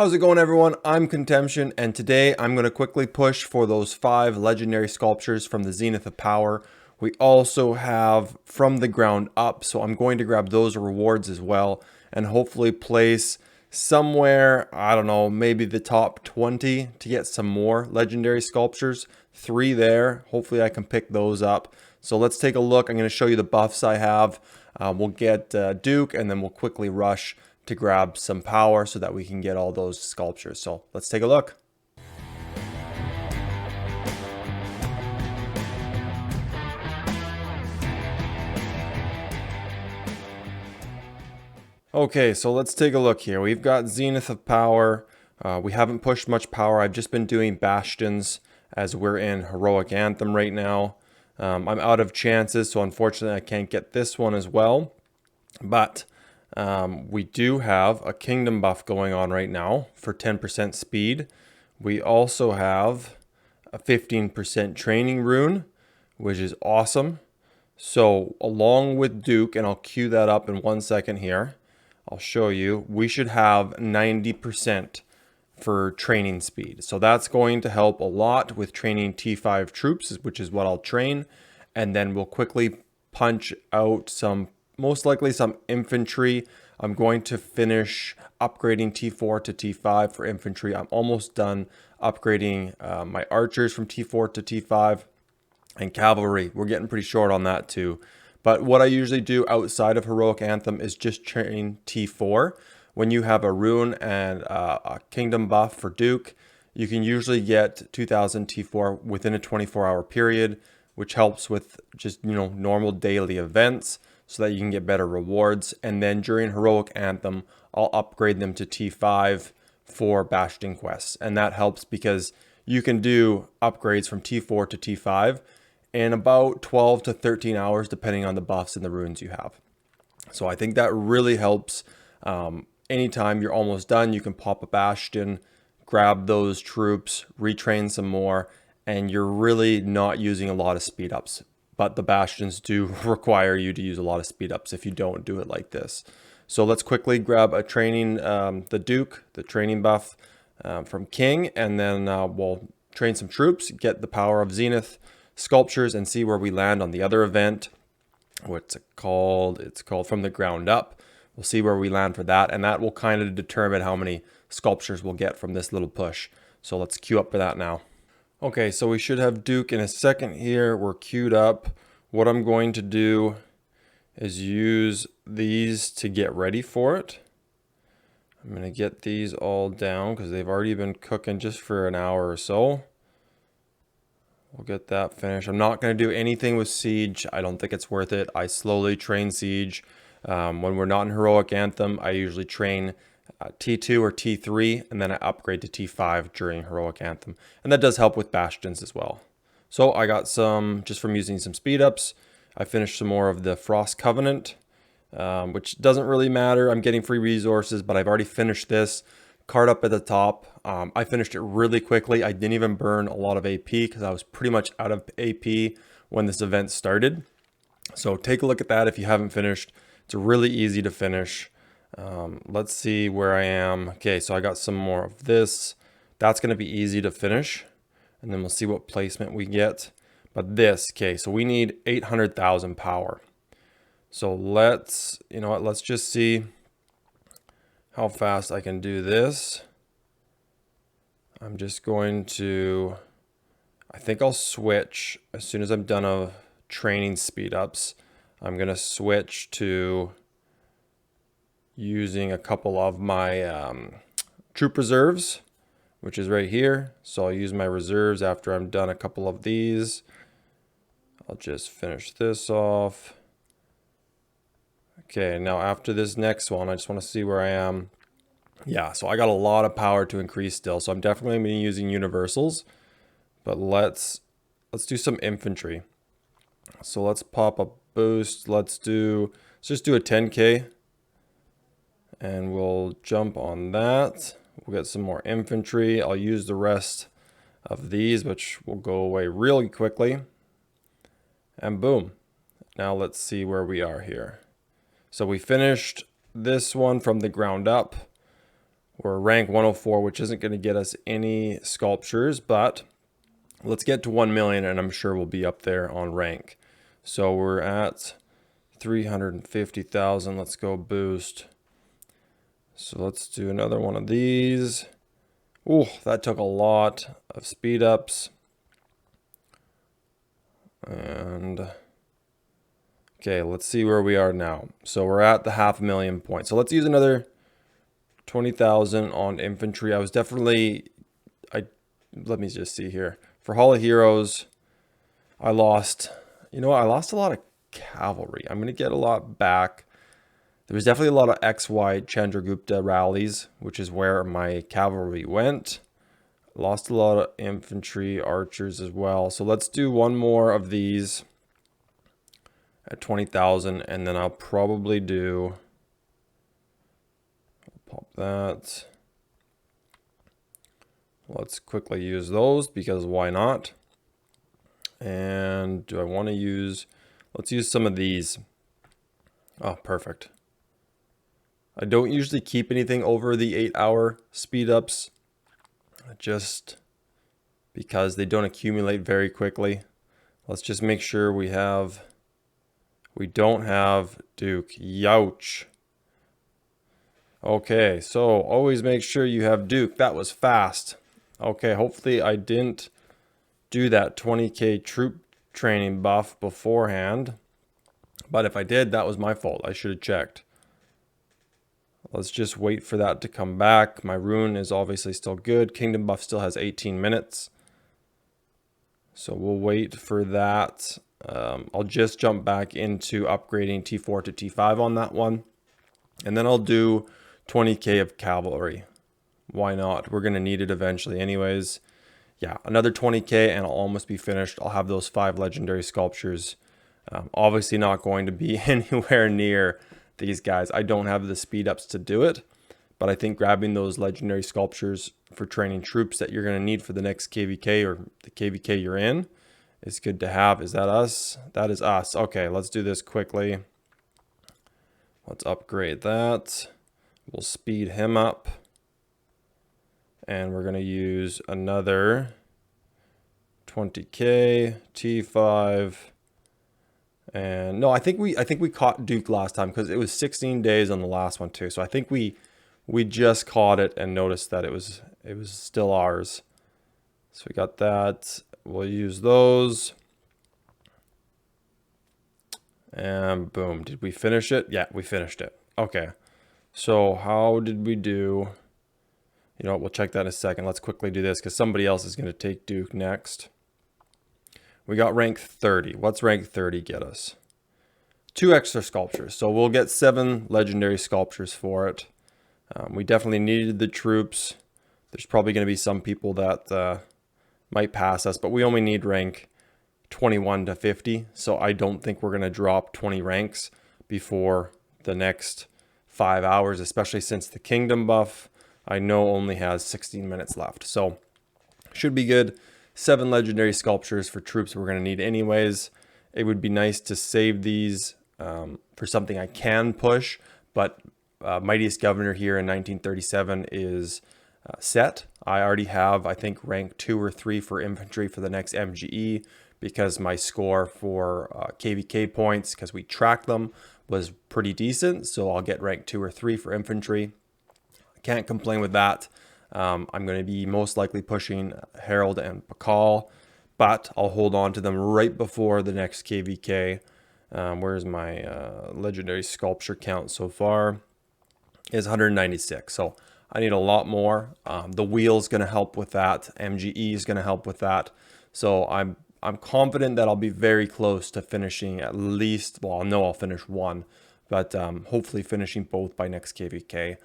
How's it going, everyone? I'm Contemtion, and today I'm going to quickly push for those 5 legendary sculptures from the Zenith of Power. We also have from the ground up, so I'm going to grab those rewards as well and hopefully place somewhere, I don't know, maybe the top 20 to get some more legendary sculptures. 3 there. Hopefully I can pick those up. So let's take a look. I'm going to show you the buffs I have. We'll get Duke, and then we'll quickly rush to grab some power so that we can get all those sculptures. So let's take a look. Okay, so let's take a look here. We've got Zenith of Power. We haven't pushed much power. I've just been doing Bastions as we're in Heroic Anthem right now. I'm out of chances, so unfortunately I can't get this one as well. But we do have a kingdom buff going on right now for 10% speed. We also have a 15% training rune, which is awesome. So along with Duke, and I'll queue that up in 1 second here, I'll show you, we should have 90% for training speed. So that's going to help a lot with training T5 troops, which is what I'll train. And then we'll quickly punch out most likely some infantry. I'm going to finish upgrading T4 to T5 for infantry. I'm almost done upgrading my archers from T4 to T5, and cavalry. We're getting pretty short on that too. But what I usually do outside of Heroic Anthem is just train T4. When you have a rune and a kingdom buff for Duke, you can usually get 2000 T4 within a 24-hour period, which helps with just, normal daily events, so that you can get better rewards. And then during Heroic Anthem, I'll upgrade them to T5 for Bastion quests. And that helps because you can do upgrades from T4 to T5 in about 12 to 13 hours, depending on the buffs and the runes you have. So I think that really helps. Anytime you're almost done, you can pop a Bastion, grab those troops, retrain some more, and you're really not using a lot of speed ups. But the Bastions do require you to use a lot of speed ups if you don't do it like this. So let's quickly grab a training, the Duke, the training buff from King, and then we'll train some troops, get the power of Zenith sculptures, and see where we land on the other event. What's it called? It's called From the Ground Up. We'll see where we land for that, and that will kind of determine how many sculptures we'll get from this little push. So let's queue up for that now. Okay, so we should have Duke in a second here. We're queued up. What I'm going to do is use these to get ready for it. I'm going to get these all down because they've already been cooking just for an hour or so. We'll get that finished. I'm not going to do anything with Siege. I don't think it's worth it. I slowly train Siege. When we're not in Heroic Anthem, I usually train T2 or T3, and then I upgrade to T5 during Heroic Anthem. And that does help with Bastions as well. So I got some, just from using some speed ups, I finished some more of the Frost Covenant, which doesn't really matter. I'm getting free resources, but I've already finished this. Card up at the top. I finished it really quickly. I didn't even burn a lot of AP because I was pretty much out of AP when this event started. So take a look at that if you haven't finished. It's really easy to finish. Let's see where I am. Okay, so I got some more of this. That's going to be easy to finish. And then we'll see what placement we get. But this, okay, so we need 800,000 power. So let's just see how fast I can do this. I'm just going to, I think I'll switch as soon as I'm done of training speed ups. I'm going to switch to using a couple of my troop reserves, which is right here. So I'll use my reserves after I'm done a couple of these. I'll just finish this off. Okay, now after this next one, I just want to see where I am. Yeah, so I got a lot of power to increase still, so I'm definitely going to be using universals. But let's do some infantry. So let's pop a boost. Let's just do a 10K. And we'll jump on that. We'll get some more infantry. I'll use the rest of these, which will go away really quickly. And boom. Now let's see where we are here. So we finished this one from the ground up. We're rank 104, which isn't going to get us any sculptures, but let's get to 1 million and I'm sure we'll be up there on rank. So we're at 350,000. Let's go boost. So let's do another one of these. Oh, that took a lot of speed ups. And okay, let's see where we are now. So we're at the 500,000 point. So let's use another 20,000 on infantry. I was definitely, let me just see here. For Hall of Heroes, I lost, you know, I lost a lot of cavalry. I'm going to get a lot back. There was definitely a lot of XY Chandragupta rallies, which is where my cavalry went. Lost a lot of infantry, archers as well. So let's do one more of these at 20,000, and then I'll probably do, pop that. Let's quickly use those because why not? And do I want to use, let's use some of these. Oh, perfect. I don't usually keep anything over the 8-hour speed ups just because they don't accumulate very quickly. Let's just make sure we don't have Duke. Youch. Okay, so always make sure you have Duke. That was fast. Okay, hopefully I didn't do that 20k troop training buff beforehand. But if I did, that was my fault. I should have checked. Let's just wait for that to come back. My rune is obviously still good. Kingdom buff still has 18 minutes. So we'll wait for that. I'll just jump back into upgrading T4 to T5 on that one. And then I'll do 20k of cavalry. Why not? We're going to need it eventually anyways. Yeah, another 20k and I'll almost be finished. I'll have those 5 legendary sculptures. Obviously not going to be anywhere near these guys. I don't have the speed ups to do it. But I think grabbing those legendary sculptures for training troops that you're going to need for the next KVK or the KVK you're in is good to have. Is that us? That is us. Okay, let's do this quickly. Let's upgrade that. We'll speed him up. And we're going to use another 20k, T5. And no, I think we caught Duke last time because it was 16 days on the last one too. So I think we just caught it and noticed that it was still ours. So we got that. We'll use those. And boom, did we finish it? Yeah, we finished it. Okay. So how did we do? You know what, we'll check that in a second. Let's quickly do this because somebody else is going to take Duke next. We got rank 30. What's rank 30 get us? 2 extra sculptures. So we'll get 7 legendary sculptures for it. We definitely needed the troops. There's probably going to be some people that might pass us, but we only need rank 21 to 50. So I don't think we're going to drop 20 ranks before the next 5 hours, especially since the kingdom buff I know only has 16 minutes left. So should be good. 7 legendary sculptures for troops we're going to need anyways. It would be nice to save these for something I can push, but Mightiest Governor here in 1937 is set. I already have, I think, rank 2 or 3 for infantry for the next MGE because my score for KVK points, because we tracked them, was pretty decent. So I'll get rank 2 or 3 for infantry. Can't complain with that. I'm going to be most likely pushing Harold and Pakal, but I'll hold on to them right before the next KVK. Where's my legendary sculpture count so far? Is 196. So I need a lot more. The wheel's going to help with that. MGE is going to help with that. So I'm confident that I'll be very close to finishing at least, well, I know I'll finish 1, but hopefully finishing both by next KVK.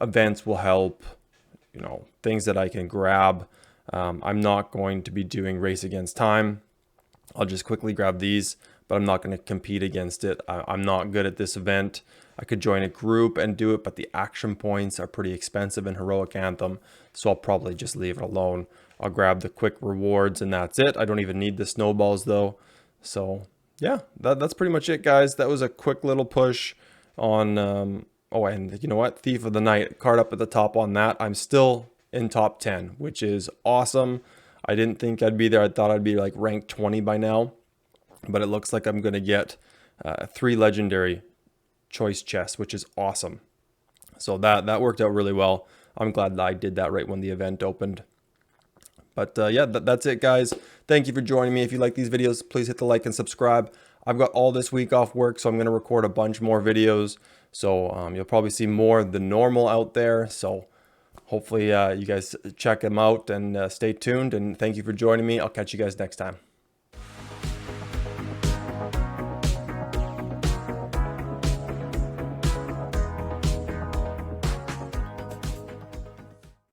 Events will help, you know, things that I can grab. I'm not going to be doing race against time. I'll just quickly grab these, but I'm not going to compete against it. I'm not good at this event. I could join a group and do it, but the action points are pretty expensive in Heroic Anthem, so I'll probably just leave it alone. I'll grab the quick rewards and that's it. I don't even need the snowballs though. So yeah, that's pretty much it, guys. That was a quick little push on Oh, and you know what? Thief of the Night card up at the top on that. I'm still in top 10, which is awesome. I didn't think I'd be there. I thought I'd be like ranked 20 by now, but it looks like I'm going to get 3 legendary choice chests, which is awesome. So that worked out really well. I'm glad that I did that right when the event opened. But yeah, that's it, guys. Thank you for joining me. If you like these videos, please hit the like and subscribe. I've got all this week off work, so I'm going to record a bunch more videos. So you'll probably see more than normal out there. So hopefully you guys check them out and stay tuned. And thank you for joining me. I'll catch you guys next time.